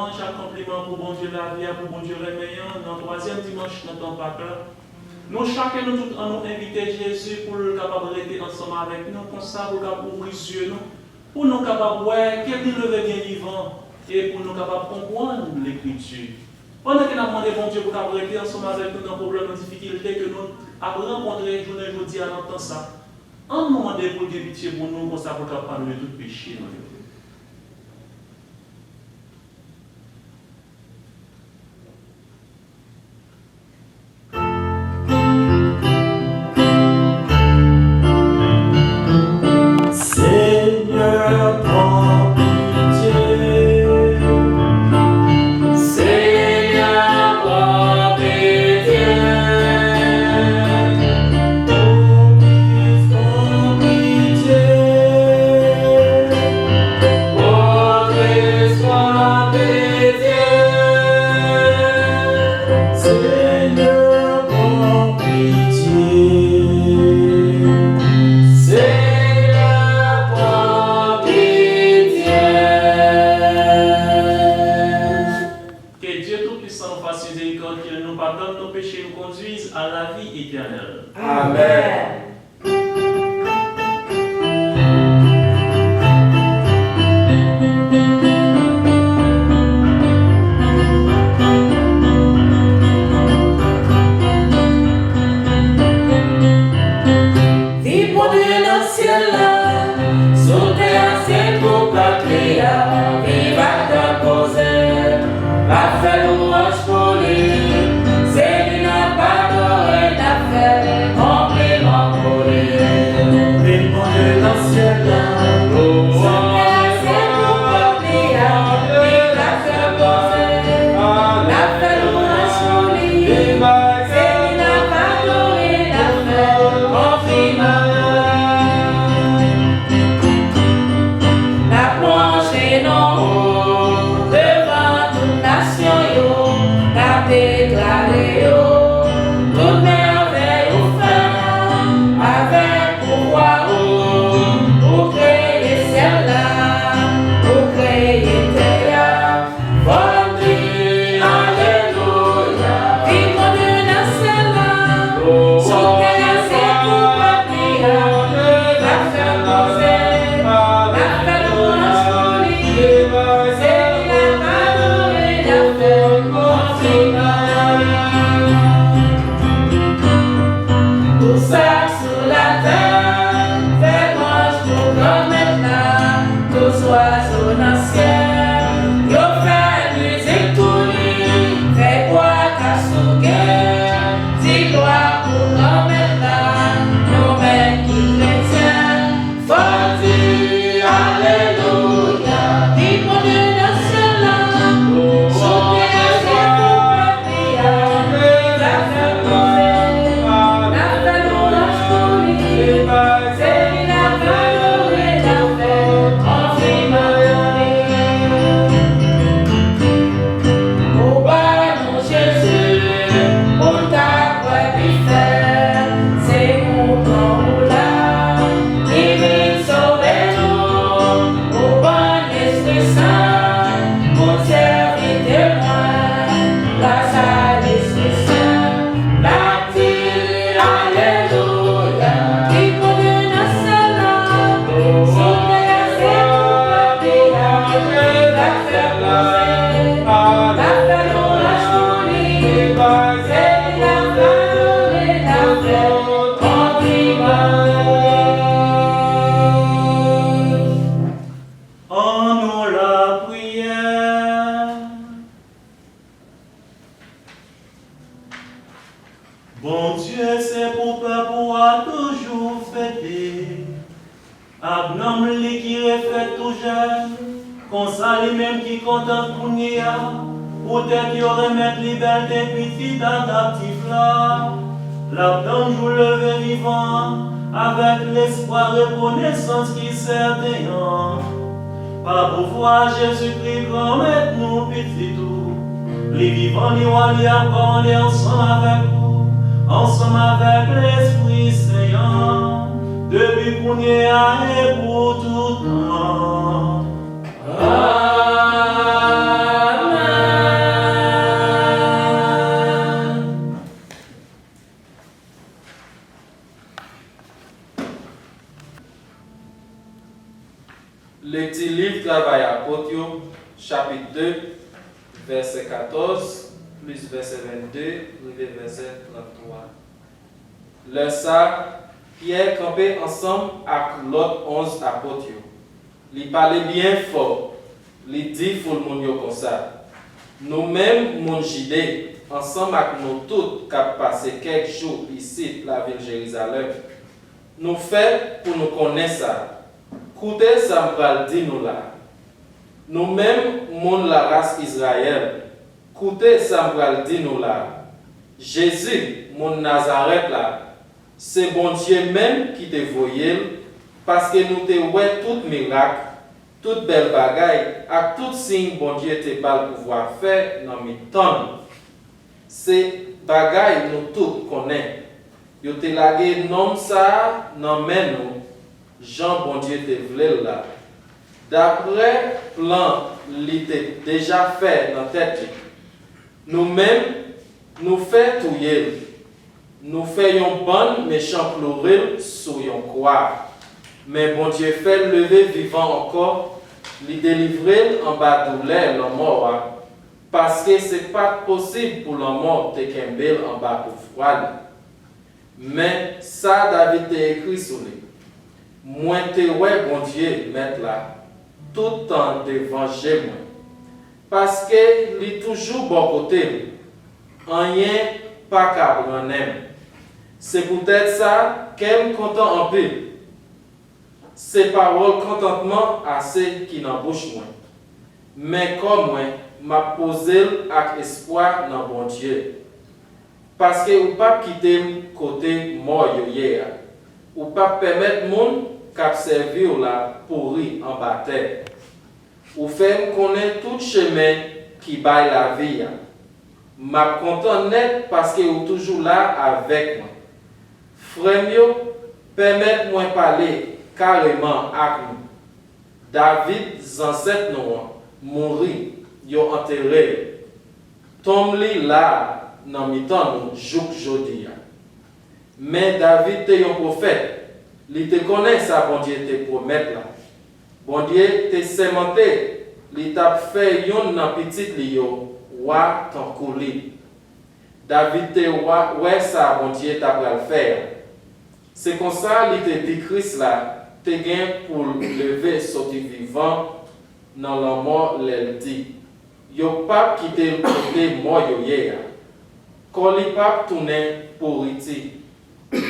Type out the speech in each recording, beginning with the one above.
louange, accomplissement pour bon Dieu la vie, pour bon Dieu réveillant, dans le troisième dimanche, dans ton Pâques. Nous, chacun, nous tous, nous inviter Jésus pour le capable de rester ensemble avec nous, comme ça, pour nous ouvrir les yeux, pour nous capables de voir quel est le bien vivant et pour nous capables de comprendre l'écriture. Pendant que nous demandons bon Dieu pour nous rester ensemble avec nous dans les problèmes, dans les difficultés que nous avons rencontrés aujourd'hui à l'entendre ça, on nous demande pour Dieu pitié pour nous, comme ça, pour nous pardonner tout péché dans le Jésus-Christ, promette-nous, petit tout. Les vivants, les rois, les accordés ensemble avec vous, ensemble avec l'Esprit Saint, depuis qu'on y a et pour tout temps. Amen. 2, verset 14, plus verset 22, arrivé verset 33. Le ça, Pierre campait ensemble avec l'autre 11 apôtres. Il parlait bien fort. Il dit pour le monde comme ça. Nous-mêmes, mon Judée, ensemble avec nous tous, qui avons passé quelques jours ici, la ville de Jérusalem, nous faisons pour nous connaître ça. Écoutez, ça me dit nous là. Nous-mêmes, mon la race Israël, écoutez, ça me dit nous là. Jésus, mon Nazareth là, c'est bon Dieu même qui te voyait, parce que nous te voyons tout miracle, toute belle bagaille, à tout signe bon Dieu te parle pouvoir faire dans mes temps. C'est bagaille nous tous connaissons. Yo te lagé nom ça dans main nous. Jean bon Dieu te voulait là. D'après plan li te déjà fait dans tête. Nous-mêmes nous fait touyer. Nous faisons bon méchant pleurer sur yon croix. Mais bon Dieu fait lever vivant encore, lui délivrer en bas douleur la mort. Parce que c'est pas possible pour la mort de Kembel en bas pour froid. Mais ça, David t'a écrit sur lui. Moi, te ouais, bon Dieu, mettre là, tout le temps devant moi. Parce que il est toujours bon côté. Rien pas qu'à prendre. C'est peut-être ça qu'elle content en pile. Ces paroles contentement assez qui n'embauchent moi. Mais comme moi, m'a posé avec espoir dans bon Dieu. Parce que ou pas quitter côté mort hier. Ou pas permettre monde cap servir là pourri en bataille. Ou faire connaître tout chemin qui baille la vie. M'a content net parce que ou toujours là avec moi. Frère, permettez-moi de parler carrément avec nous. David, ancêtres nous, mourir, yo enterré. Tombe là, dans mi temps nous, jouk jodi. Mais David était un prophète. Il te connaît ça, bon Dieu te promet là. Bon Dieu te sémenté. Il t'a fait yon nan petit liyo, wa ton couli. David te ouais ça, bon Dieu t'a le faire. C'est comme ça, il te dit Christ là, te gain pour lever sortir vivant dans la mort, l'elle dit. Yo pas quitté le côté mort hier. Quand il pas tourné pour iti.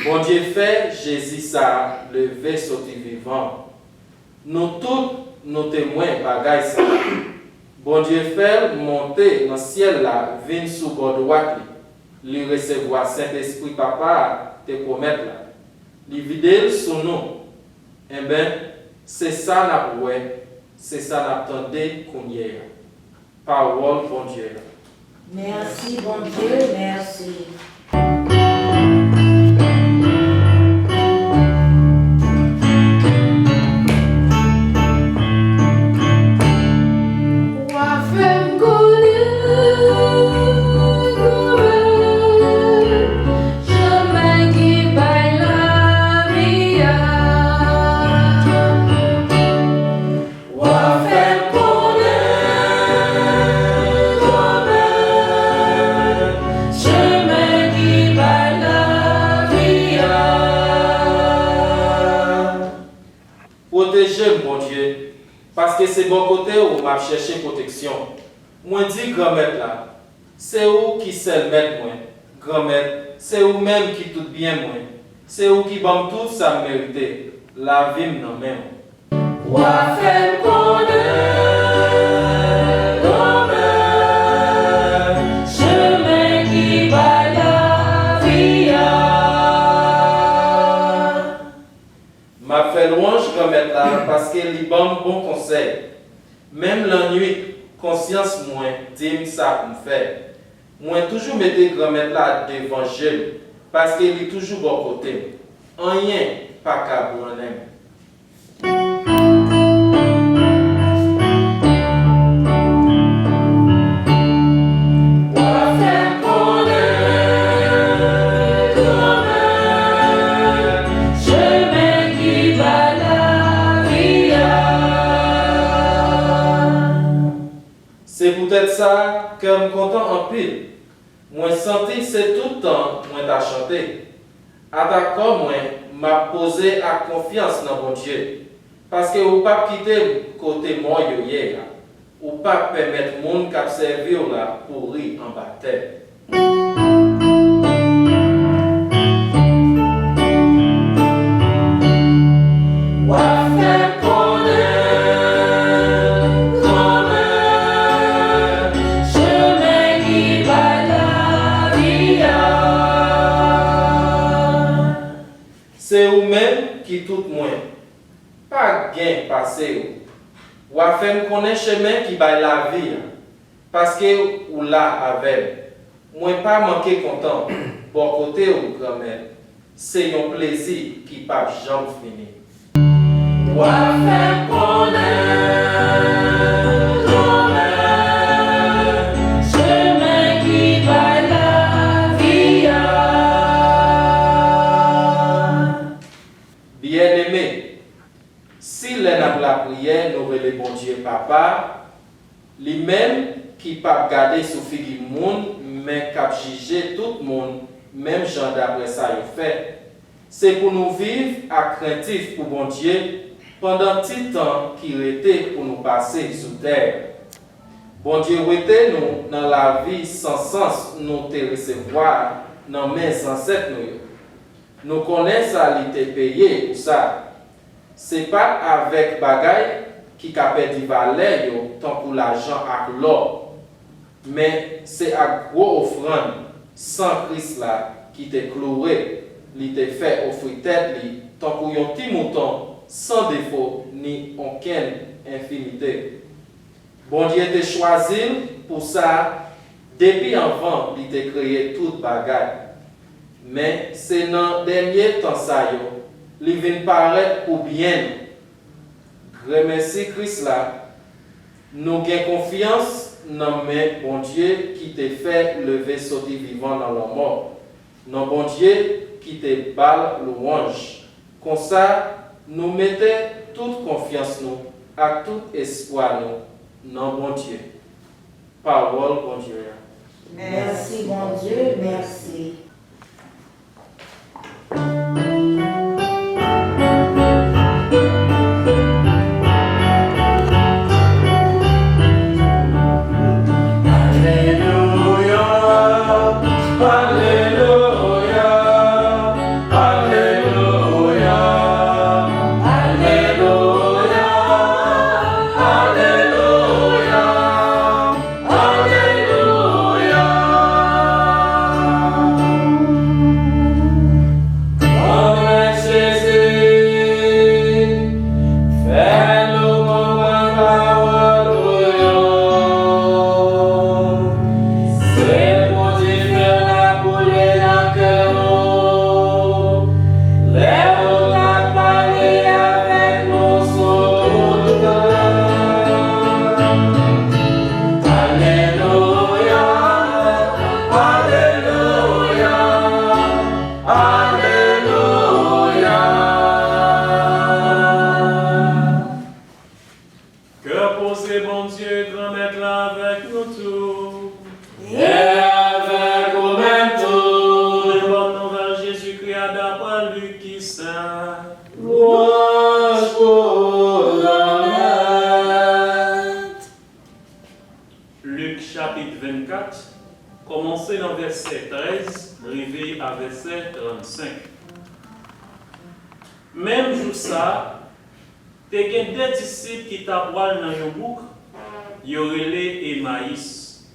Bon Dieu fait Jésus ça, lever sortir vivant. Nous tous, nous témoins bagaille ça. Bon Dieu fait monter dans le ciel là, vin sous bord droite, lui recevoir Saint-Esprit Papa, te promettre là. Li vide sur nous. Eh bien, c'est ça n'a pas, c'est ça n'attendait qu'on y ait. Parole, bon Dieu. Merci, bon Dieu, merci. Protégez mon Dieu, parce que c'est bon côté où m'a cherché protection. Moi dis grand-mère là, c'est où qui seul mettre moi. Grand-mère, c'est où même qui tout bien moi. C'est où qui bon tout ça mérité. La vie non même. Wa fait connaître, grand-mère, chemin qui va la vie. M'a fait louange grand-mère là parce qu'elle lui donne bon conseil. Même la nuit, conscience moins, dit ça pour faire. Moi toujours mettre grand-mère là d'évangile parce qu'elle est toujours bon côté. Rien pas qu'à bon aime. C'est C'est peut-être ça que je suis content en pile. Moi senti c'est tout le temps moi t'a chanté. Attaquant moi m'a posé à confiance dans mon Dieu. Parce que ou pas quitter côté moi hier. Ou pas permettre monde qui servir là pour rire en baptême. C'est vous-même qui tout moins. Pas gain passé. Ou a fait me connaître chemin qui baille la vie. Parce que ou là avec. Moi pas manquer content. Bon côté ou grand-mère. C'est un plaisir qui pas jamais fini. Ou a fait la prière, nous relève bon Dieu papa, lui-même qui pas garder sous figure monde, mais qui juger tout le monde, même genre d'après ça il fait. C'est pour nous vivre à craintif pour bon Dieu pendant tout temps qu'il était pour nous passer sous terre. Bon Dieu était nous dans la vie sans sens, nous te recevoir dans mes ancêtres nous. Nous connaissons ça, il était payé pour ça. C'est pas avec bagaille qui a perdu valeur tant pour l'argent et l'or, mais c'est à gros offrande sans Christ là qui t'est cloué, il t'est fait offrir tête li tant pour un petit mouton sans défaut ni aucune infinité. Bon Dieu t'a choisi pour ça depuis avant il t'a créé toute bagaille, mais c'est dans dernier temps ça il vient paraître pour bien. Remercie Christ là. Nous avons confiance dans le bon Dieu qui t'a fait lever sauter vivant dans le mort. Dans bon Dieu qui t'a balle louange. Comme ça, nous mettons toute confiance nous, à tout espoir nous, dans bon Dieu. Parole bon Dieu. Merci bon Dieu, merci. Commencez dans verset 13, arrivé à verset 35. Même jour ça, tu as des disciples qui t'aboient dans un bouc, ils relé Emmaüs.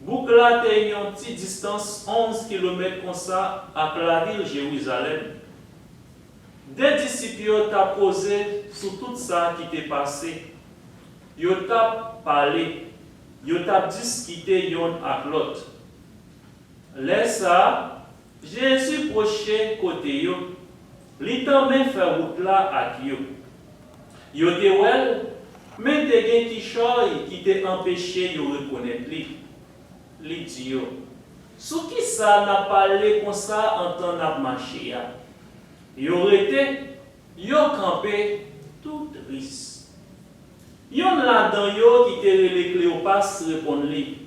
Bouc là, tu as une petite distance, 11 km comme ça, à la ville Jérusalem. Des disciples t'ont posé sur tout ça qui t'est passé. Ils t'ont parlé. Yo t'a discuté yon avec l'autre. Laisse ça, Jésus proché côté yo. Li t'a même fait route là avec yo. Yo te wel, mais te gen ti choy qui te empêché yo reconnaître li. Li dit yo. Sou qui ça n'a parlé comme ça en temps n'a marché ya. Yo rete, yo campé tout triste. Yon là-dedans yo qui te relé Cléopas répond li.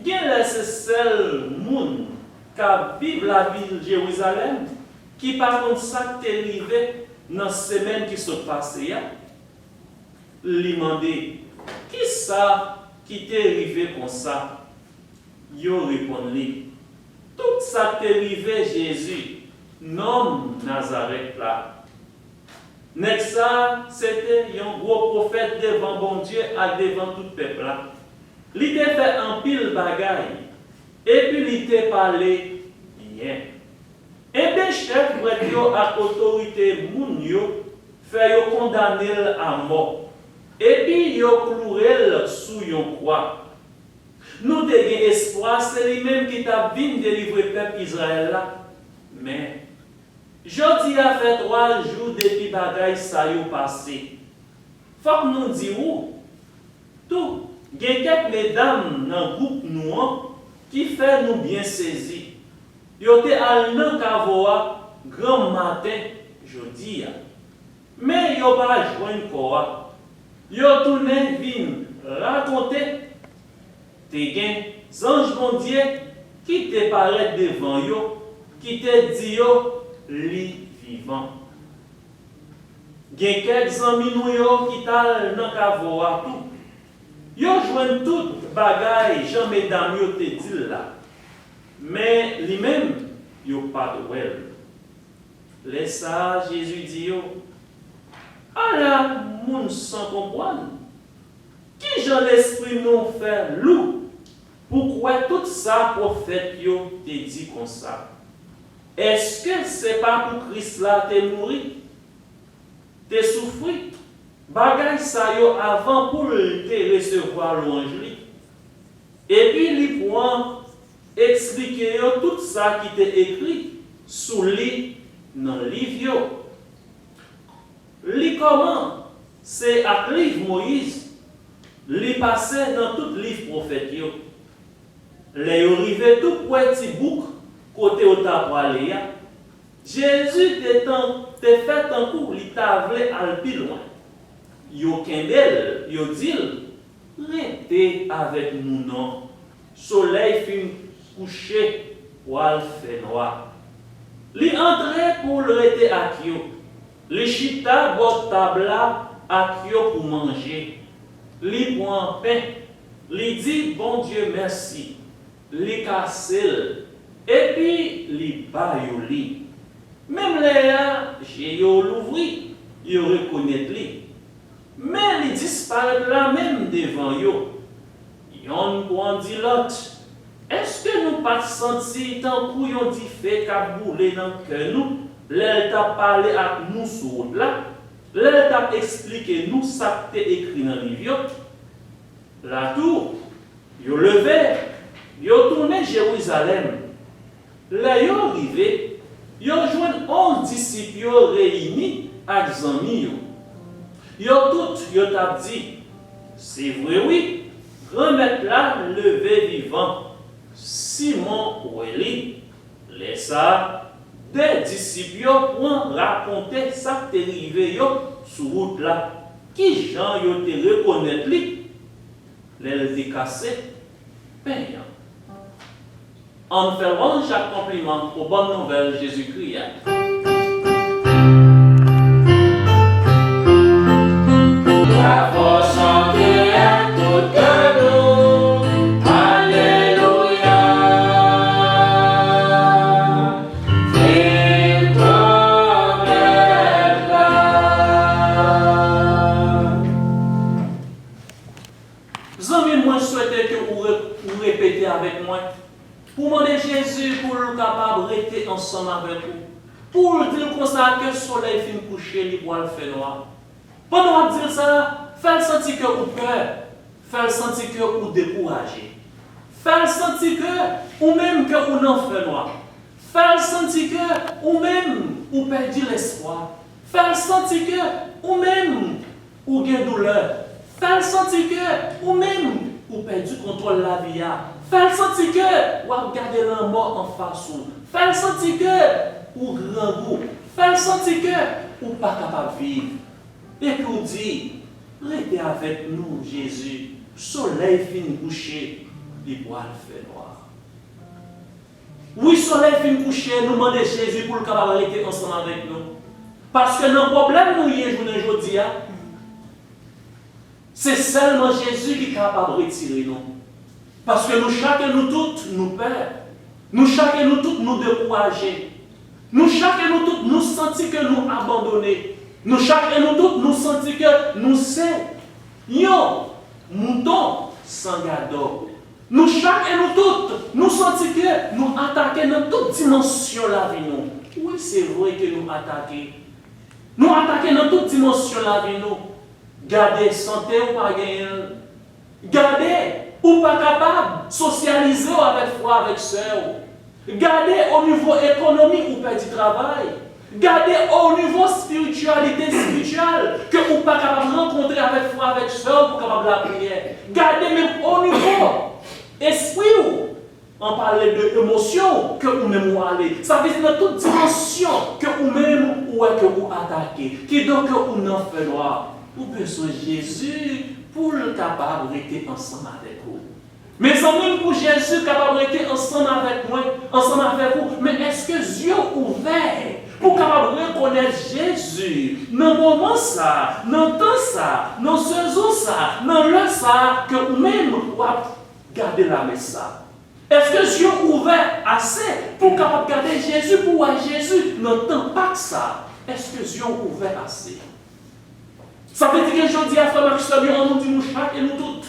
Gen laissé seul moun qui vivent la ville de Jérusalem qui par contre ça te rivé dans semaine qui sont passées ya. Li mandé qui ça qui t'est arrivé comme ça? Yo répond li. Tout ça t'est arrivé Jésus, nom Nazareth là. Nek ça, c'était un gros prophète devant bon Dieu et devant tout le peuple là. Il t'a fait un pile bagaille. Et puis il t'a parlé bien. Et bien chef prêtre yo à autorité moun yo fait yo condamner à mort. Et puis yo cloué sous yon croix. Nous avons espoir, c'est lui-même qui t'a venu délivrer le peuple Israël là. Mais Jodi a fait 3 jours depuis bagaille ça yo passé. Faut que nous disions tout. Il y a quelques mesdames dans le groupe nous qui fait nous bien saisir. Yo te al nan kavoa grand matin jodi a. Mais yo pas joindre quoi. Yo tourné vin raconter te gen ange bon Dieu qui te paraît devant yo, qui te dit yo li vivant. Gen quelques amis nou yo qui tal nan kavoa tout. Yo joine tout bagay Jean mesdames yo te dit là. Mais lui-même yo pas de wel. Laisse ça Jésus dit yo. Ah là moun sans comprendre. Qui Jean l'esprit nous fait loup. Pourquoi tout ça prophète yo te dit comme ça? Est-ce que c'est pas pour Christ là te mourir? Te souffrir? Bagay ça yo avant pour te recevoir l'ange. Et puis il prend expliquer yo tout ça qui t'est écrit sous li dans le livre. Li comment? C'est à livre Moïse. Li passé dans tout livre prophète yo. Les arrivé tout petit bouc côté au tabralé. Jésus te fait un coup, il t'a voulu aller plus loin. Yo kembel, yo dit, restez avec nous non. Soleil fin couché ou al fait noir. Li entré pour le rester à Kyo. Li chita bot tabla à Kyo pour manger. Li prend pain. Li dit bon Dieu merci. Li cassel. Et puis li ba yo li. Même là, j'ai yo l'ouvri, yo reconnaît li. Mais li disparaît là même devant yo. Yon pour dit l'autre. Est-ce que nous pas senti tant que yon dit fait qu'a boulé dans cœur nous, l'elle t'a parlé à nous sur là, l'elle t'a expliqué nous ça t'est écrit dans le livre. La tour, yo levé, yo tourné Jérusalem. Là yo arrivé, yo joint 11 disciples réunis avec amis yo. Yo tout yo t'a dit, c'est vrai oui, grand maître là levé vivant. Simon Oueli, laisse ça, des disciples pour raconter ça qui est arrivé sur route là. Qui gens yo te reconnaître li? Les décassés, payant. En faisant chaque compliment aux bonnes nouvelles Jésus-Christ. Bravo, chanter à tout cœur nous. Alléluia. Vive ton là. Zami, moi je souhaitais que vous répétez avec moi. Pour demander Jésus pour le capable de rester ensemble avec vous. Pour dire comme ça que le soleil finit coucher, il voit le fait noir. Pendant dire ça, faites sentir que vous peur, faites sentir que vous découragé. Faites sentir que ou même que vous n'en fait noir. Faites sentir que ou même vous perdez l'espoir. Faites sentir que ou même vous avez douleur. Faites sentir que ou même vous perdez le contrôle de la vie. Faites sentir que vous regardez la mort en face. Faites sentir que vous grand goût. Faites sentir que vous n'êtes pas capable de vivre. Et que vous dites, restez avec nous, Jésus. Soleil fin couché, les poils fait noir. Oui, soleil fin couché, nous demandons Jésus pour le capable rester ensemble avec nous. Parce que nos problèmes, nous y est aujourd'hui, c'est seulement Jésus qui est capable de retirer nous. Parce que nous, chacun, nous toutes, nous peur. Nous, chacun, nous toutes, nous décourager. Nous, chacun, nous toutes, nous sentir que nous abandonnés. Nous, chacun, nous toutes, nous sentir que nous sommes moutons sans garde. Nous, chacun, nous toutes, nous sentir que nous attaquons dans toute dimension de la vie. Oui, c'est vrai que nous attaquons. Nous attaquons dans toute dimension de la vie. Gardez santé ou pas gagner. Gardez ou pas capable de socialiser avec frère, avec soeur. Gardez au niveau économique ou pas du travail. Gardez au niveau spiritualité spirituelle que vous pas capable de rencontrer avec frère, avec soeur pour capable la prière. Gardez même au niveau esprit ou on parlait de émotion que vous-même vous allez. Ça veut dire dans toute dimension que vous-même ou que vous attaquez. Qui donc vous n'en fait noir. Vous besoin de Jésus pour le capable de rester ensemble avec vous. Mais amis, pour Jésus capable de rester ensemble avec moi, ensemble avec vous, mais est-ce que les yeux ouverts pour capable de reconnaître Jésus dans le moment ça, dans le temps ça, dans ce jour ça, dans le ça, que vous-même vous garder la messe ça? Est-ce que les yeux ouverts assez pour capable garder Jésus pour voir Jésus dans le temps pas que ça? Est-ce que les yeux ouverts assez? Ça veut dire que je dis à Frère Maxime, on nous dit nous chaque et nous toutes.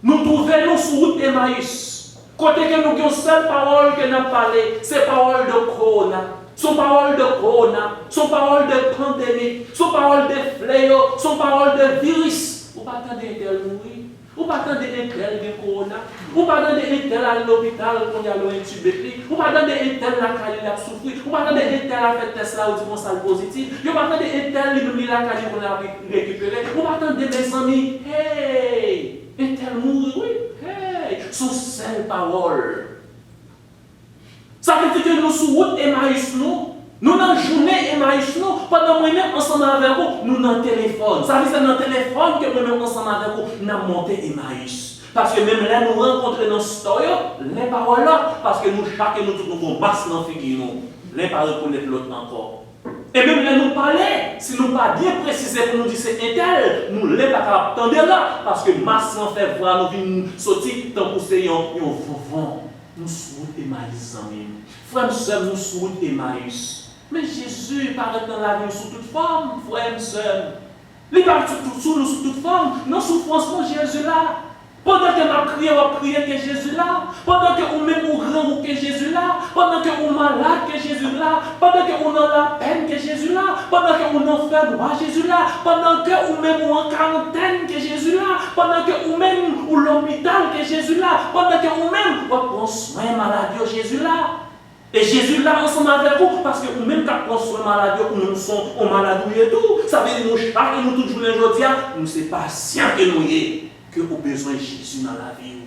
Nous trouvons sur route Emmaüs. Côté que nous avons seule parole que nous avons parlé, c'est parole de corona. Son parole de corona, son parole de pandémie, son parole de fléau, son parole de virus. Vous ne pas attendre tel mourir. Vous ne pas attendre tel de corona. Vous ne pas attendre tel à l'hôpital qu'on y a l'intubé. Vous ne pas attendre tel la caille a souffert. Vous ne pas attendre tel à fait test là ou du salle positif. Vous ne pas attendre tel la caille qu'on a récupéré. Vous ne pas attendre mes amis. Hey! Et tel mourir, oui. Hey! Son seule parole. Ça veut dire que nous sous route Emmaüs nous dans la journée Emmaüs pendant moi-même ensemble avec vous, nous dans le téléphone. Ça veut dire que dans le téléphone que moi-même ensemble avec vous, nous avons monté Emmaüs. Parce que même là, nous rencontrons dans le story, les paroles là, parce que nous, chacun, nous, nous avons basse dans la figure, les paroles reconnaître l'autre encore. Et même là, nous parler, si nous pas bien préciser pour nous dire c'est un tel, nous ne l'avons pas attendre là, parce que masse en fait voir, nous venons sortir, tant pour c'est un vent. Nous sommes Emmaüs en même. Frère, sœur, nous sommes Emmaüs. Mais Jésus paraît dans la vie sous toute forme, frère, sœur. Il paraît sous toute forme. Nos souffrances, Jésus là. Pendant que nous on prié que Jésus là. Pendant que nous même grand que Jésus là. Pendant que nous malade que Jésus là. Pendant que nous dans la peine que Jésus là. Pendant que nous en fait droit Jésus là. Pendant que nous même en quarantaine que Jésus là. Pendant que nous même ou l'hôpital que Jésus là. Pendant que nous même on prend soin maladie Jésus là. Et Jésus là ensemble avec vous, parce que nous-mêmes quand on soit malade, nous sommes malades et tout, ça veut dire nous chaque nous toujours aujourd'hui, nous sommes patients que nous sommes, que nous avons besoin de Jésus dans la vie.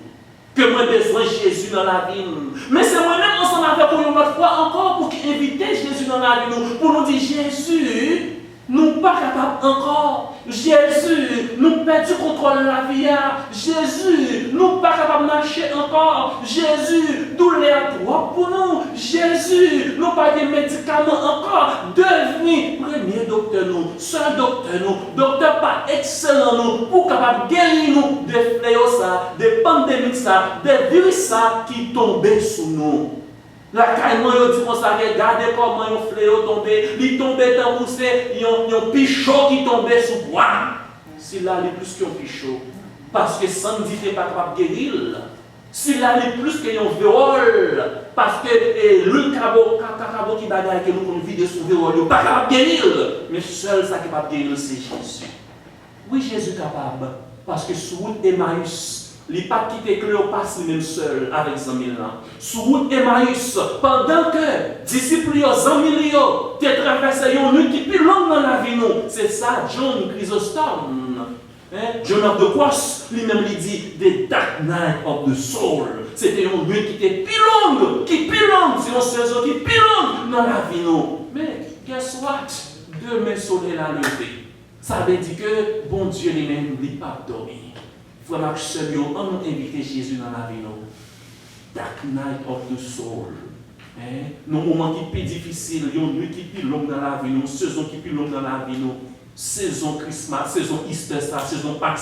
Que nous avons besoin de Jésus dans la vie. Mais c'est moi-même ensemble avec vous une autre fois encore pour inviter Jésus dans la vie, pour nous dire Jésus, nous ne sommes pas capables encore. Jésus, nous perdons le contrôle de la vie. Jésus, nous ne sommes pas capables de marcher encore. Jésus, douleur trop pour nous. Jésus, nous n'avons pas de médicaments encore. Devenir premier docteur, nous, seul docteur, nous, docteur pas excellent, nous, pour capable guérir nous des fléaux, des pandémies, des virus qui tombent sur nous. La caille, yo dit qu'on s'arrête, regardez comment un fléau tombé, il tombait dans le poussé, il y a un pichot qui tombait sous bois. Si là, il est plus qu'un pichot, parce que sans dit n'est pas capable de guérir. Si là, il est plus qu'un viol, parce que le cabot qui bagaille que nous avons vidé sous viol, il n'est pas capable de guérir. Mais seul ça qui est capable de guérir, c'est Jésus. Oui, Jésus est capable, parce que sous route Emmaüs, les pas quitté Cléopas lui-même seul avec Zamil là. Sur route Emmaüs, pendant que disciples Zamil te traversé une nuit qui est plus longue dans la vie nous. C'est ça John Chrysostom. John of the Cross lui-même lui dit the dark night of the soul. C'était une nuit qui était plus longue, c'est une saison qui est plus longue dans la vie nous. Mais guess what? Demain soleil l'a levé. Ça veut dire que bon Dieu lui-même n'est pas dormi. Vraiment, seul, on nous invite Jésus dans la vie. Dark night of the soul. Nos moments qui sont difficiles, une nuit qui est longue dans la vie, une saison qui est longue dans la vie, saison Christmas, saison Easter, saison Pâques,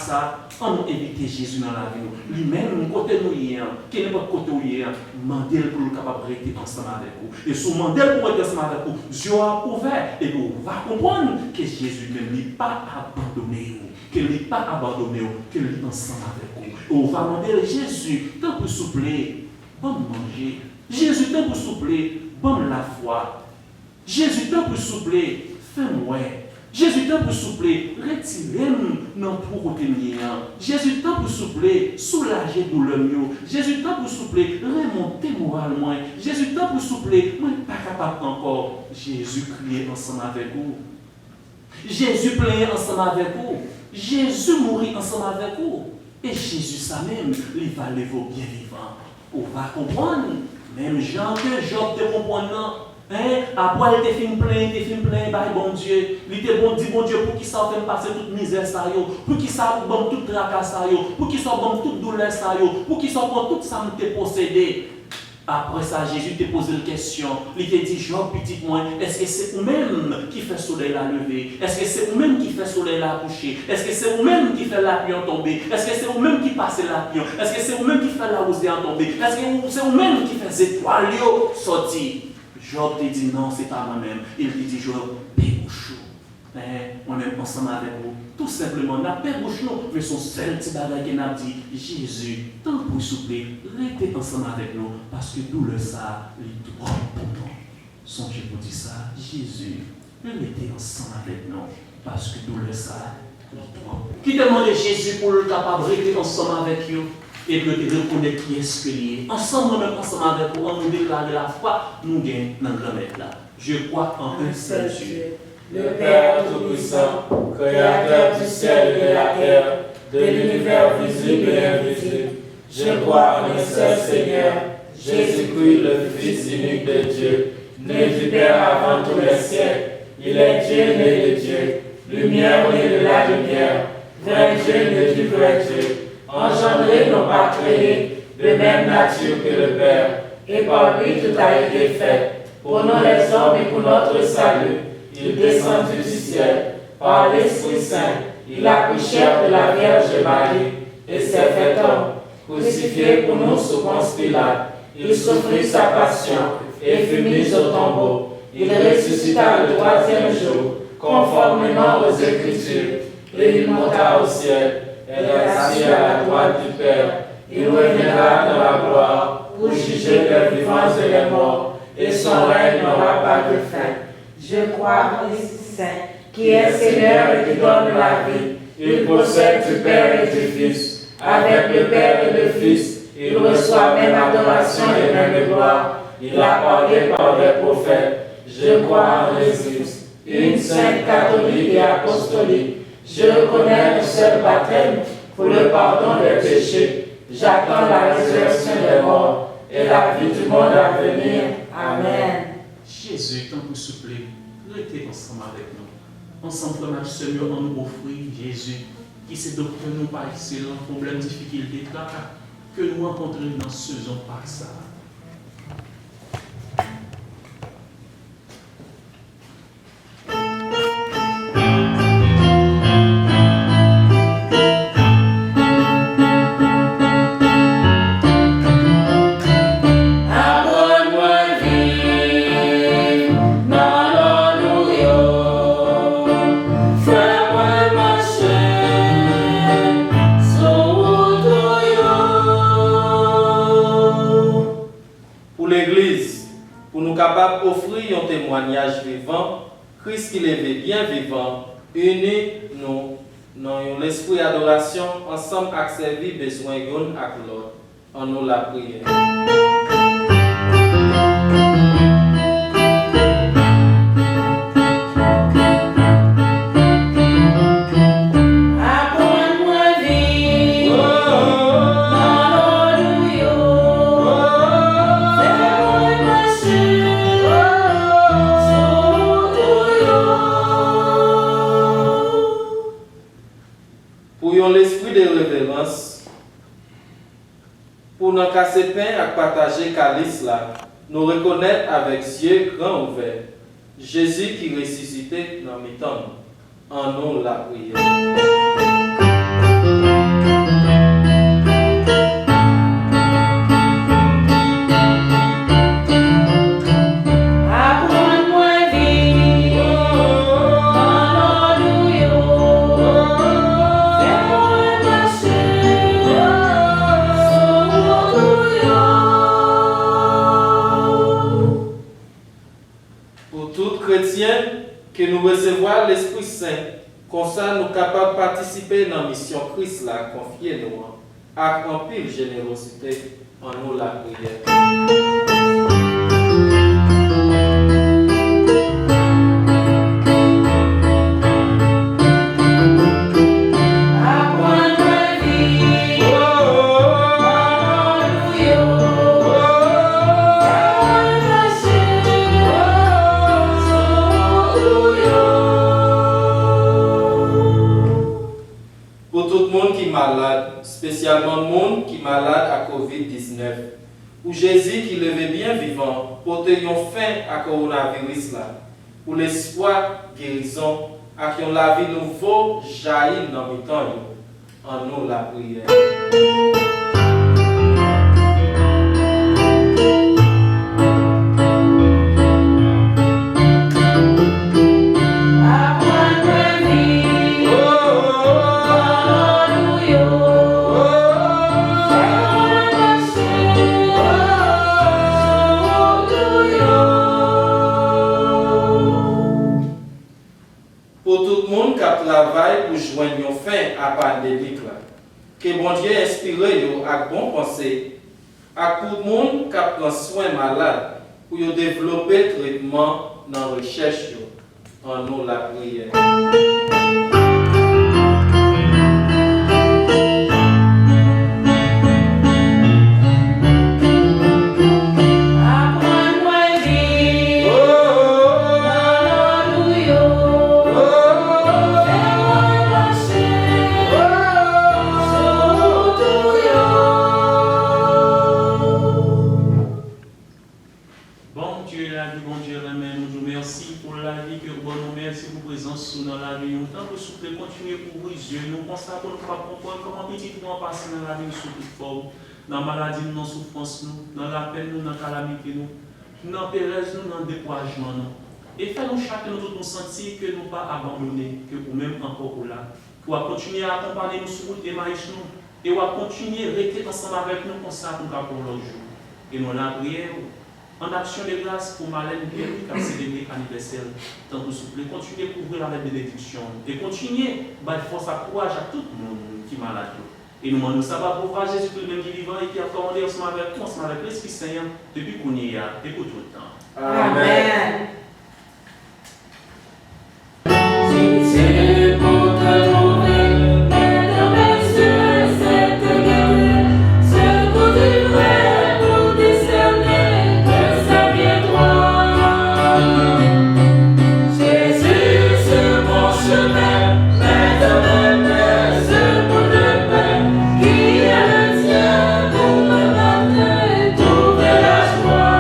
on nous invite Jésus dans la vie. Lui-même, côté nous hier, quel n'est pas côté nous hier, mandel pour le capable de rester ensemble avec vous. Et sous mandel pour rester ensemble avec vous, Dieu a ouvert et vous va comprendre que Jésus même n'est pas abandonné, qu'il n'est pas abandonné, qu'il est ensemble avec vous. Et on va demander Jésus, tant pour soupler, bon manger. Jésus, tant pour soupler, bon la foi. Jésus, tant pour soupler, fais-moi. Jésus, tant pour soupler, retirez-nous dans tout côté. Jésus, tant pour soupler, soulager douleur. Jésus, tant pour soupler, remonter moralement. Jésus, tant pour soupler, moi, pas capable encore. Jésus, crier ensemble avec vous. Jésus, plaignait ensemble avec vous. Jésus, mourit ensemble avec vous. Et Jésus, ça même, il va lever vos bien vivants. On va comprendre. Même Jean que Job te comprendre. Après, il te fin plein, bah, bon Dieu. Il te bon, dit bon Dieu, pour qu'il s'en fait passer toute misère, ça pour qu'il s'en bon toute tracas, ça pour qu'il s'en bon toute douleur, ça pour qu'il s'en bon tout ça te possédé. Après ça, Jésus te posé une question. Il te dit, Job, petit moi, est-ce que c'est vous-même qui fait soleil la lever? Est-ce que c'est vous-même qui fait soleil la coucher? Est-ce que c'est vous-même qui fait la pluie en tomber? Est-ce que c'est vous-même qui passe la pluie? Est-ce que c'est vous-même qui fait la rosée en tomber? Est-ce que c'est vous-même qui fait les étoiles sortir? Job te dit, non, c'est pas moi-même. Il te dit, Job, débouche. On est ensemble avec vous. Tout simplement, n'a pas bouche nous, mais son seul petit bagage qui n'a dit, Jésus, tant pour souffler, restez ensemble avec nous, parce que tout le ça, il doit pour nous. Songez pour dire ça, Jésus, restez ensemble avec nous, parce que tout le ça, il doit. Qui demande Jésus pour le capable de rester ensemble avec nous, et de reconnaître qui est-ce qu'il est. Ensemble, nous-mêmes, ensemble avec vous, on nous déclare la foi, nous gagnons dans le remède là. Je crois en un seul Dieu. Le Père Tout-Puissant, Créateur du ciel et de la terre, de l'univers visible et invisible, je crois en un seul Seigneur, Jésus-Christ, le Fils unique de Dieu, né du Père avant tous les siècles. Il est Dieu né de Dieu, lumière née de la lumière, vrai Dieu né du vrai Dieu, engendré non pas créé, de même nature que le Père, et par lui tout a été fait, pour nous les hommes et pour notre salut. Il descendit du ciel, par l'Esprit Saint, il a pris chair de la Vierge Marie, et s'est fait homme, crucifié pour nous sous Ponce Pilate. Il souffrit sa passion, et fut mis au tombeau. Il ressuscita le troisième jour, conformément aux Écritures, et il monta au ciel, et est assis à la droite du Père. Il reviendra dans la gloire, pour juger les vivants et les morts, et son règne n'aura pas de fin. Je crois en l'Esprit Saint, qui est Seigneur et qui donne la vie. Il procède du Père et du Fils. Avec le Père et le Fils, il reçoit même adoration et même gloire. Il a parlé par les prophètes. Je crois en l'Église, une sainte catholique et apostolique. Je reconnais le seul baptême pour le pardon des péchés. J'attends la résurrection des morts et la vie du monde à venir. Amen. Jésus, tant pour souffler, restez ensemble avec nous. Ensemble, frère, Seigneur, on nous offre Jésus, qui sait docteur nous par excellent, problème, difficulté, tracas, que nous rencontrons dans ce saison par ça. Capable d'offrir un témoignage vivant, Christ qui levé bien vivant, unis nous dans l'esprit d'adoration, ensemble à servir besoin l'un à l'autre, en nous la prière. pour nous casser pain et partager calice là, nous reconnaître avec yeux grands ouverts Jésus qui ressuscité dans mes temps. En nous la prière. Que nous recevons l'Esprit Saint, comme ça nous capables de participer dans la mission Christ là, confiée nous, avec un pile générosité en nous la prière. Spécialement le monde qui est malade à COVID-19, où Jésus qui levait bien vivant, pour te fin à coronavirus là, pour l'espoir guérison, à qui on la vie nouveau jaillit dans le temps, en nous la prière. Travail pour joindre fin à la pandémie. Que bon Dieu inspire avec bon conseil à tout le monde qui prend soin malade pour développer le traitement dans la recherche. En nous la prière. Dans la maladie, dans la souffrance, dans la peine, dans la calamité, dans la pérèse, dans le découragement. Et faisons chacun de nous sentir que nous ne pas abandonner, que nous-mêmes encore là. Pour continuer à accompagner nous sur le maïs et pour continuer à rester ensemble avec nous comme ça pour le jour. Et nous la prière en action de grâce pour Marlène Guéry qui a célébré l'anniversaire. Tant que souple, continuez à couvrir la bénédiction et continuez à force à courage à tout le monde qui est malade. Et nous demandons ça va pour voir Jésus tout le même qui vivant et qui a commandé ensemble avec nous, ensemble avec l'Esprit Saint, depuis qu'on y est et pour tout le temps. Amen. C'est pour te trouver, éternel Dieu, cette guerre, ce coup du vrai pour discerner que c'est bien toi. Jésus sur mon chemin, maître de paix, ce bout de paix, qui est le tien pour me battre et trouver la joie.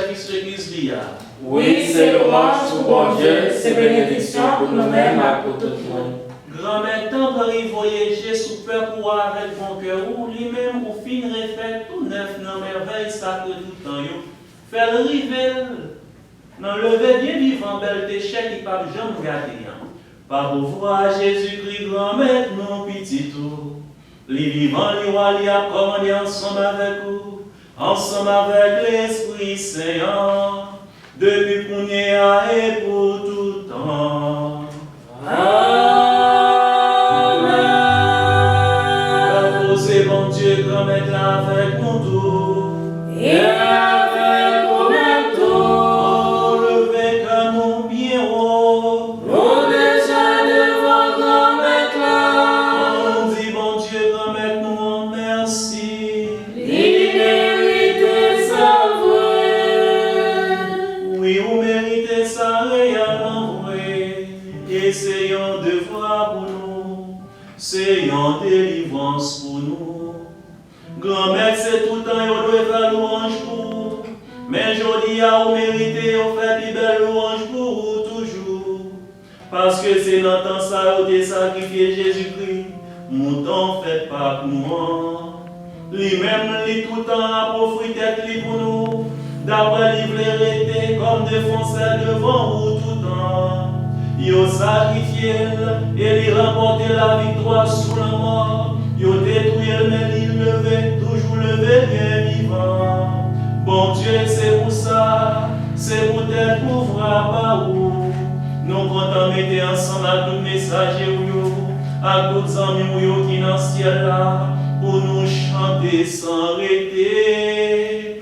service de l'église d'IA. Oui, c'est louange pour bon Dieu, c'est bénédiction pour nous-mêmes et pour tout le monde. Grand-mère tant pari voyager sous peur pour avec bon cœur ou lui-même ou fin refait tout neuf dans merveille sacré tout temps yo. Fait le rivel dans le bien vivant belle déchet qui pas jamais gardé. Par voir Jésus-Christ grand-mère non petit tout. Les vivants les rois les a commandé ensemble avec vous, ensemble avec l'Esprit Saint, depuis qu'on y a et pour tout temps. Bon Dieu, grand-mère avec mon dos. Et avec nous-mêmes tout. Oh, levez comme mon bien haut. Nous déjà devant grand-mère là. On dit bon Dieu, grand-mère, nous merci. Il mérite sa voix. Oui, vous méritez ça réellement vrai. Essayons de voir pour nous. Essayons délivrance pour nous. Grand-mère, c'est tout le temps, vous devez faire louange pour. Mais je dis à vous méritez, vous faites des belles louanges pour vous toujours. Parce que c'est dans le temps ça, vous avez sacrifié Jésus-Christ. Mouton fait pas pour moi. Lui-même, lui tout le temps a profité tête pour nous. D'après lui, vérité, comme défenseur devant vous tout le temps. Il a sacrifié et il a remporté la victoire sous la mort. Il a détruit mais il levé, toujours levé, bien vivant. Bon Dieu, c'est pour ça, c'est pour être pour voir par où. Nous comptons mettre ensemble à tous les messagers, à tous les amis qui sont dans le ciel là, pour nous chanter sans arrêter.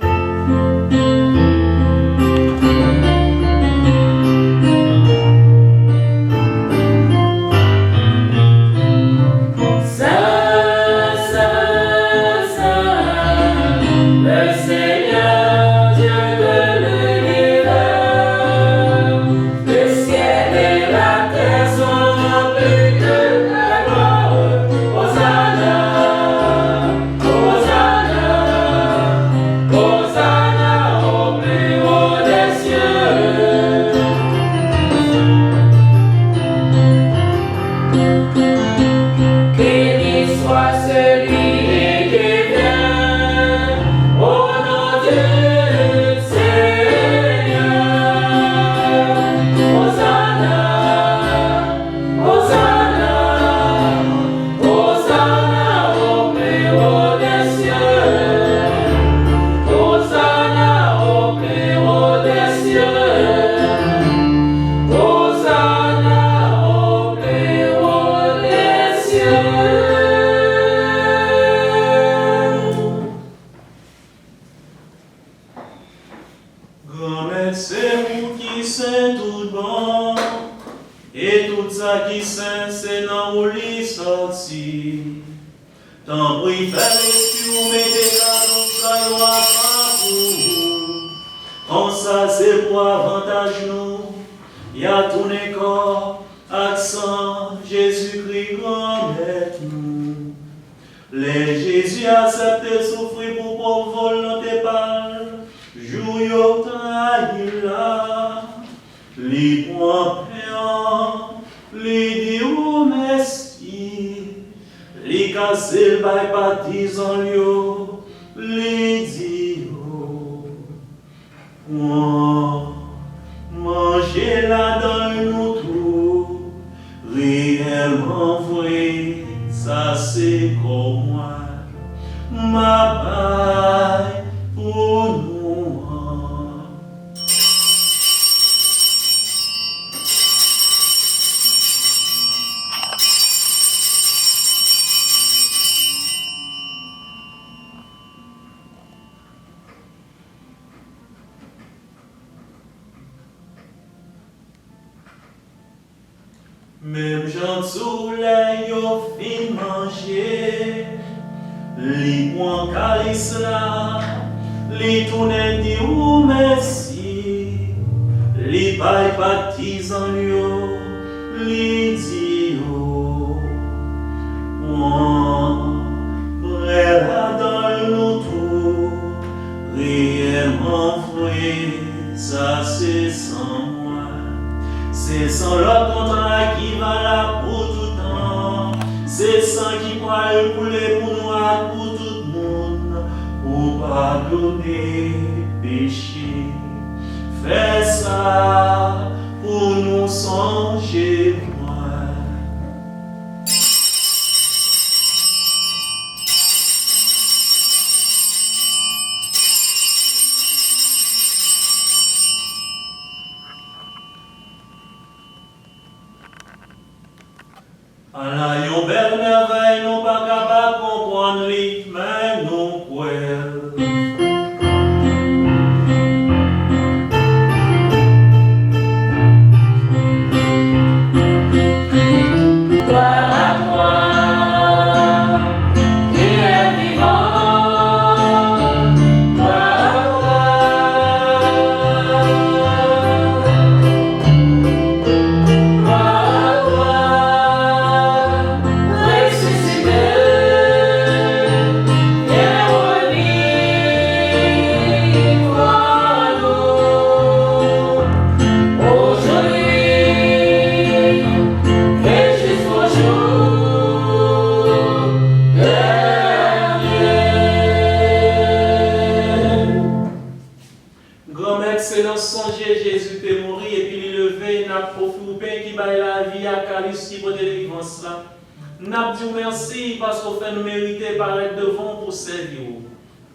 Même Jean soleil au fin manger, li point calice là, li tourne di ou merci, li paille partisan yo, li di yo, frère dans nous tout, réellement vrai. ça c'est sans moi. C'est sans l'autre contrat qui va là pour tout temps. C'est sans qui pourra couler pour nous, pour tout le monde, pour pardonner péché. Fais ça pour nous songer moi. Allah yon belle merveille, nous pas capable de comprendre lui, mais nous pouvons. Gloire à toi, qui es vivant. Gloire à toi. Gloire à toi, ressuscité, viens revivre en nous. Aujourd'hui et jusqu'au jour dernier. Grand-mère, c'est dans songer Jésus t'est mort et puis il levé, n'a profité au pain qui baille la vie à Calice qui peut délivrance là. N'a dit merci parce qu'on fait nous mériter paraître devant pour servir.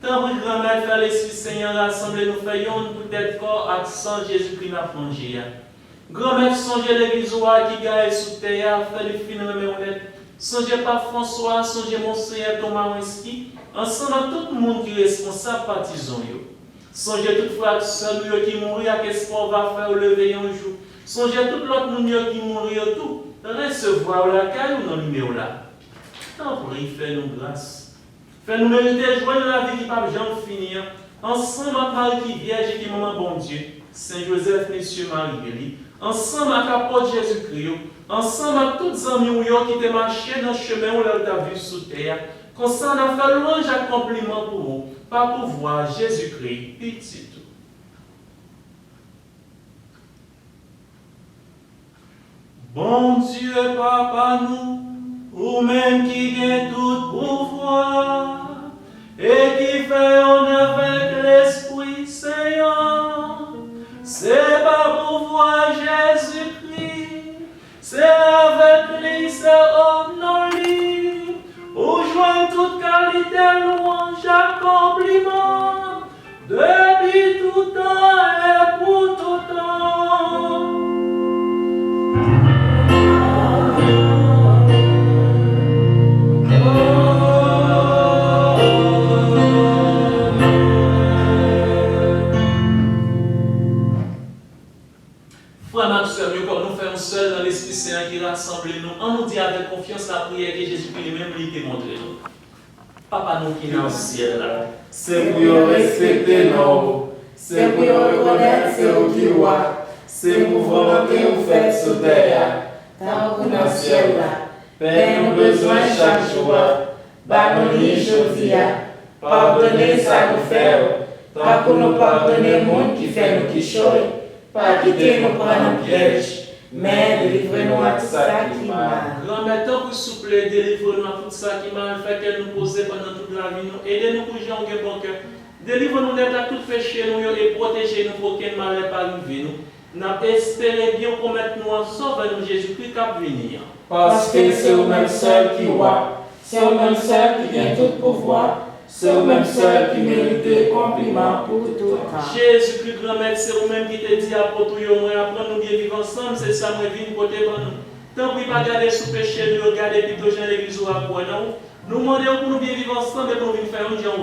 Tant que grand-mère fait l'Esprit Seigneur rassembler nous faisons peut-être corps accent Jésus-Christ n'a plongé. Grand-mère songez l'église qui gagne sous terre, fait les films honnêtes. Songez pas François, songez Monseigneur Thomas Winski, ensemble tout le monde qui est responsable partisans. Songez toutefois celui qui mourit à qu'est-ce qu'on va faire au lever un jour. Songez tout l'autre monde qui mourit tout. Recevoir la caille ou non numéro là. Tant pis, fais-nous grâce. Fais-nous mériter joindre la vie qui pas jamais finir. Ensemble à Marie qui vierge et qui maman bon Dieu. Saint Joseph, Messieurs Marie-Bélie. Ensemble à Capote Jésus-Christ. Ensemble à toutes les amis qui te marché dans le chemin où elle t'a vu sous terre. Qu'on s'en a fait louange accomplissement pour vous. Par pouvoir Jésus-Christ, petit. Bon Dieu, Papa, nous, ou même qui gagne tout pouvoir, et qui fait honneur avec l'Esprit Saint, c'est par pouvoir Jésus-Christ, c'est avec lui, c'est en lui, où joint toute qualité, louange, accomplissement, depuis tout temps et pour tout temps. Frère Maxwell, comme nous faisons seul dans l'Esprit Saint qui rassemble nous, on nous dit avec confiance la prière que Jésus-Christ lui-même lui démontré nous. Papa nous qui est dans le ciel là. C'est pour nous respecter nous, c'est pour nous reconnaître c'est au qui roi, c'est pour volonté vous faites sur terre, tant que dans le ciel là. Père, nous besoin chaque jour, nous aujourd'hui, pardonnez ça nous faire, pas pour nous pardonner le monde qui fait nous qui choye, pas quitter nous prendre un piège, mais délivrez-nous à tout ça qui m'a. Grand-mère, tant que souple, délivrez-nous à tout ça qui m'a fait qu'elle nous pose pendant toute la vie. Aidez-nous pour gens qui ont bon cœur. Délivrez-nous d'être à tout péché nous et protégez-nous pour qu'un mal n'ait pas arrivé nous. Nous espérons bien qu'on mette nous en sauveur de Jésus-Christ qui va venir. Parce que c'est au même seul qui roi, c'est au même seul qui vient tout pouvoir, c'est au même seul qui mérite des compliments pour tout temps. Jésus-Christ, grand-mère, c'est vous-même qui te dit à pour tout moi, apprendre nous bien vivre ensemble, c'est ça, moi, vivre côté pour nous. Tant que pas garder sous péché, nous regarder plutôt dans l'église ou à quoi non. Nous demandons pour nous bien vivre ensemble et pour nous faire un jour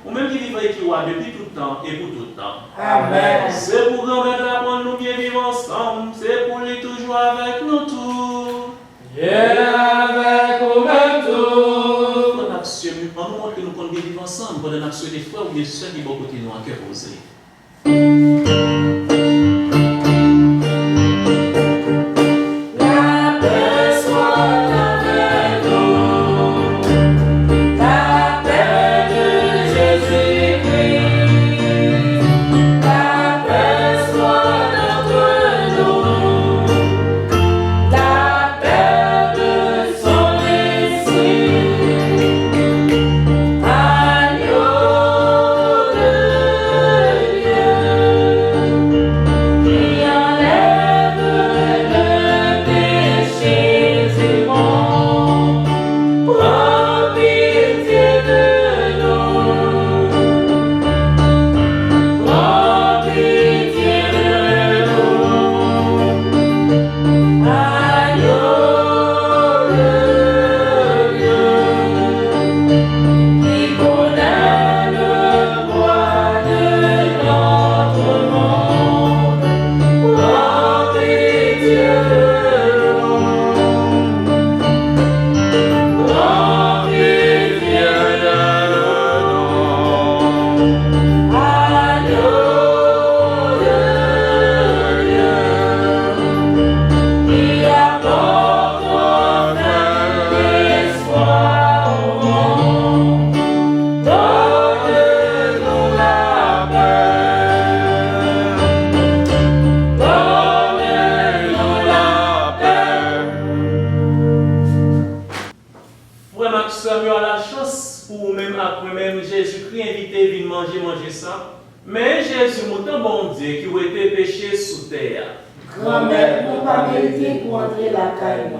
ou même qui vivre avec toi depuis tout le temps et pour tout le temps. Amen. C'est pour grand-mère apprendre nous bien vivre ensemble, c'est pour lui toujours avec nous tous. Avec au même tour. Pendant nous montre que nous pouvons bien vivre ensemble, pendant l'action des frères ou des soeurs qui vont côté nous en cœur posé. La paix pour même après même Jésus-Christ invité à manger ça. Mais Jésus, mon bon Dieu, qui a été péché sous terre. Grand-mère, nous pas mérité pour entrer la caille.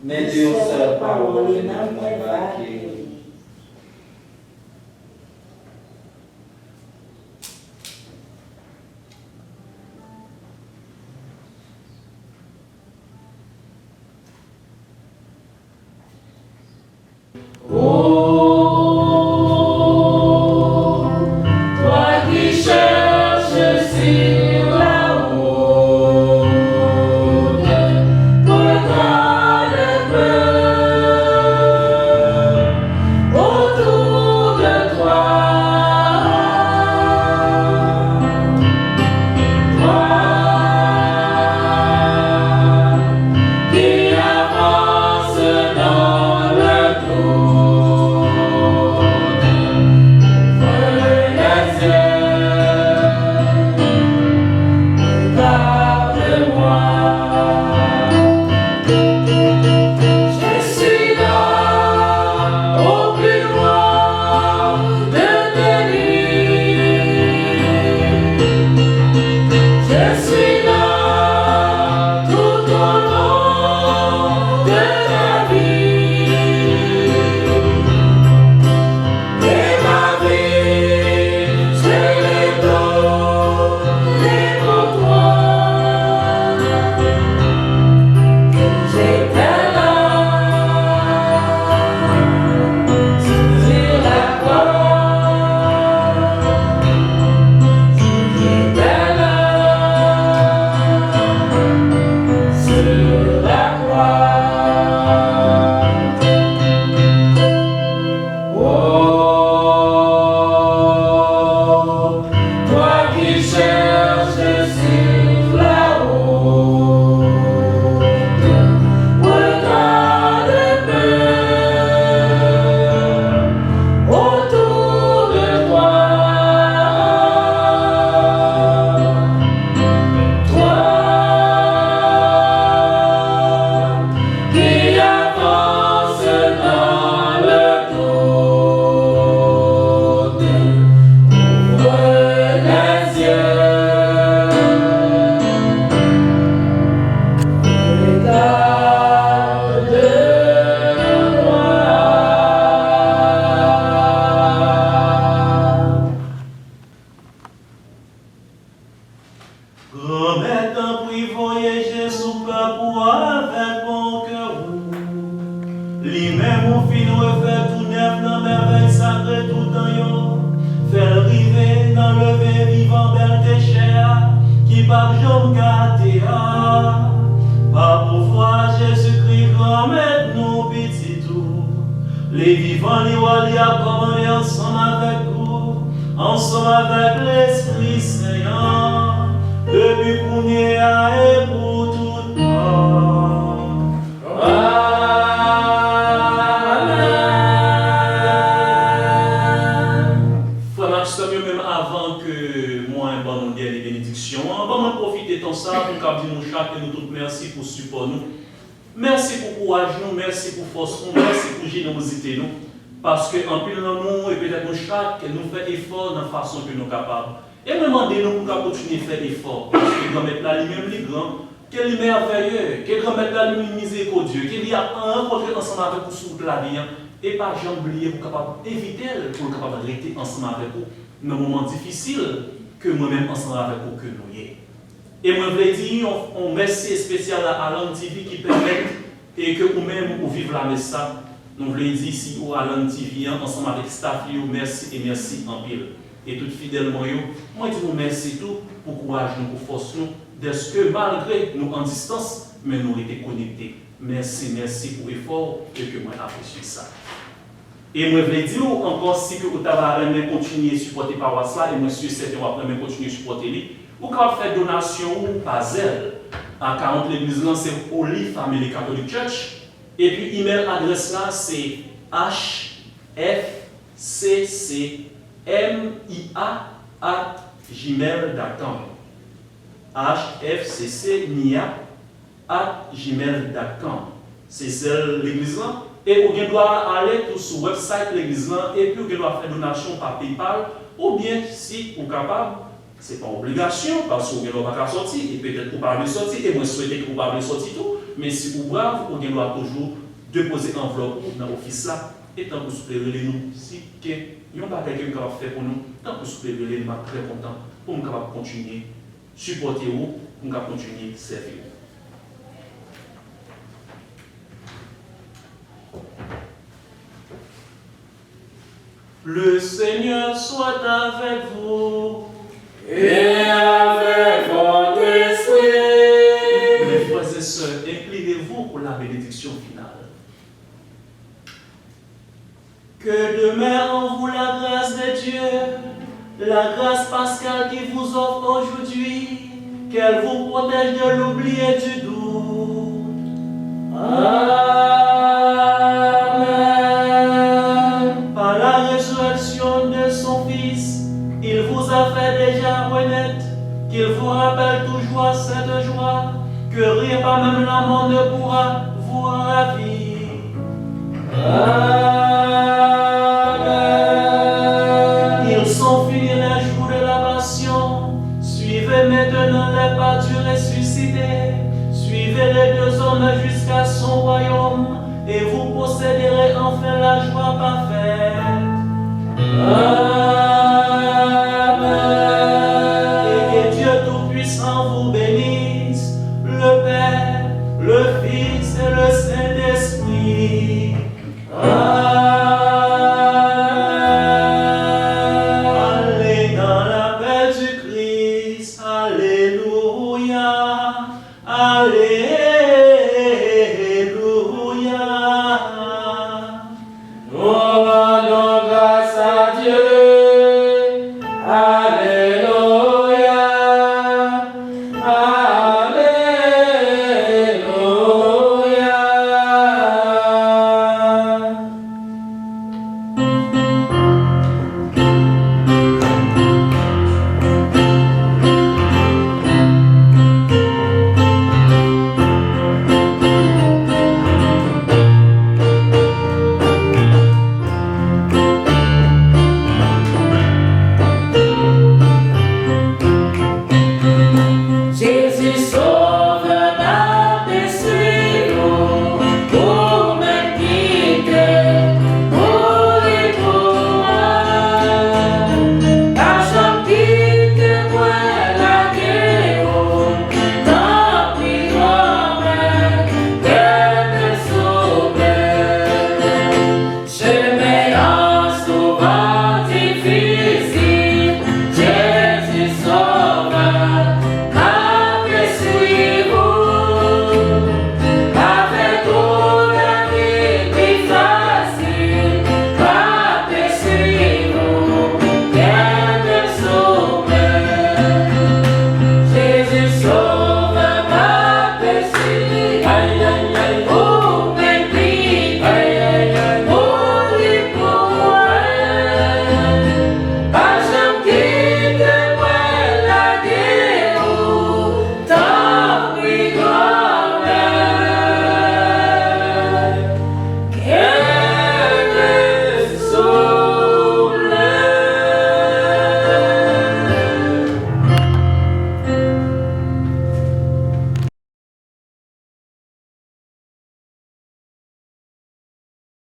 Mais Dieu seul parole et n'a pas vaqué. Les vivants, les walia, commandés ensemble avec l'Esprit Seigneur, depuis qu'on est à et pour tout temps. Frère Maxime, même avant que moi, je donne une dernière bénédiction, on va profiter de ton ça pour dire nous chaque nous tous merci pour support nous. Merci pour courage nous, merci pour force nous, merci pour générosité nous. Parce que en plus nous et peut-être nous chaque nous fait effort dans la façon que nous sommes capables. Et me demander nous pour continuer à faire effort. Parce que grand-mère là lui-même les grands, qu'elle est merveilleux, que grand-mère là lui-même miséricordieux, qu'il y a rencontré ensemble avec vous sur la vie. Et pas jamais oublier pour capable éviter pour capable rester ensemble avec vous dans des moments difficiles que moi-même ensemble avec vous que nous y. Et moi je veux dire un merci spécial à Alan TV qui permet et que vous-même vous vivez la messe. Nous voulons dire ici au Alan TV ensemble avec staff, merci et merci en pile. Et tout fidèlement, moi je vous remercie tout pour courage nous, pour force nous, de ce que malgré nous en distance, mais nous étions connectés. Merci, merci pour l'effort et que moi apprécie ça. Et moi je veux dire encore si que vous avez continué à supporter paroisse là, et moi je suis certain que vous allez continuer à supporter lui. Vous pouvez faire donation ou pas zèle. À 40 l'église là, c'est Holy Family Catholic Church. Et puis email adresse là, c'est hfccmia@gmail.com. hfccmia@gmail.com. C'est celle l'église là. Et vous doit aller tout sur le website de l'église et puis vous doit faire donation par PayPal, ou bien si vous êtes capable, ce n'est pas obligation, parce que vous n'avez pas sortir, et peut-être vous ne pouvez pas sortir, et moi je souhaite que vous ne pouvez pas sortir tout, mais si vous brave, vous doit toujours déposer enveloppe dans l'office là, et tant que vous pouvez nous, si il n'y a pas quelqu'un qui va faire pour nous, tant que vous pouvez nous, je suis très content pour nous continuer à supporter vous, pour nous continuer à servir. Le Seigneur soit avec vous. Et avec votre esprit. Mes frères et sœurs, inclinez-vous pour la bénédiction finale. Que demain en vous la grâce de Dieu, la grâce pascale qui vous offre aujourd'hui, qu'elle vous protège de l'oubli et du doute. Amen. Par la résurrection de son Fils, il vous a fait déjà renaître, qu'il vous rappelle toujours cette joie, que rien pas même la mort ne pourra vous ravir. Amen. Ils sont finis les jours de la passion, suivez maintenant les pas du ressuscité, suivez les deux hommes jusqu'à son royaume, et vous posséderez enfin la joie parfaite. Amen. Et que Dieu Tout-Puissant vous bénisse, le Père, le Fils et le Saint-Esprit. Amen.